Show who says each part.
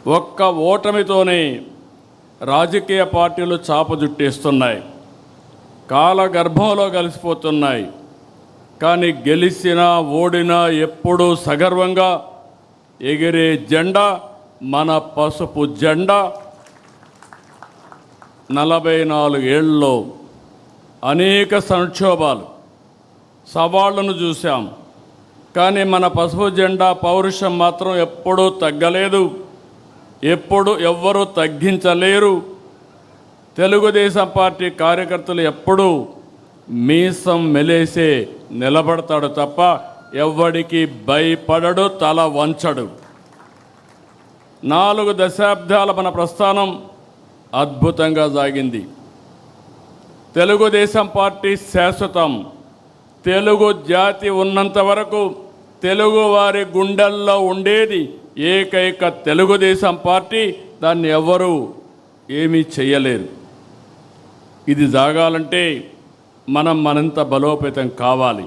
Speaker 1: ఒక్క ఓటమితోనే రాజకీయ పార్టీలు చాపజుట్టేస్తున్నాయి, కాలగర్భంలో కలిసిపోతున్నాయి. కానీ గెలిచినా ఓడినా ఎప్పుడూ సగర్వంగా ఎగిరే జెండా మన పసుపు జెండా. 44 ఏళ్ళలో అనేక సంక్షోభాలు, సవాళ్లను చూశాం. కానీ మన పసుపు జెండా పౌరుషం మాత్రం ఎప్పుడూ తగ్గలేదు, ఎప్పుడు ఎవ్వరూ తగ్గించలేరు. తెలుగుదేశం పార్టీ కార్యకర్తలు ఎప్పుడూ మీసం మెలేసే నిలబడతాడు తప్ప ఎవ్వడికి భయపడడు, తల వంచడు. 4 దశాబ్దాల మన ప్రస్థానం అద్భుతంగా సాగింది. తెలుగుదేశం పార్టీ శాశ్వతం. తెలుగు జాతి ఉన్నంత వరకు తెలుగు వారి గుండెల్లో ఉండేది ఏకైక తెలుగుదేశం పార్టీ. దాన్ని ఎవ్వరూ ఏమీ చేయలేరు. ఇది సాగాలంటే మనం మరింత బలోపేతం కావాలి.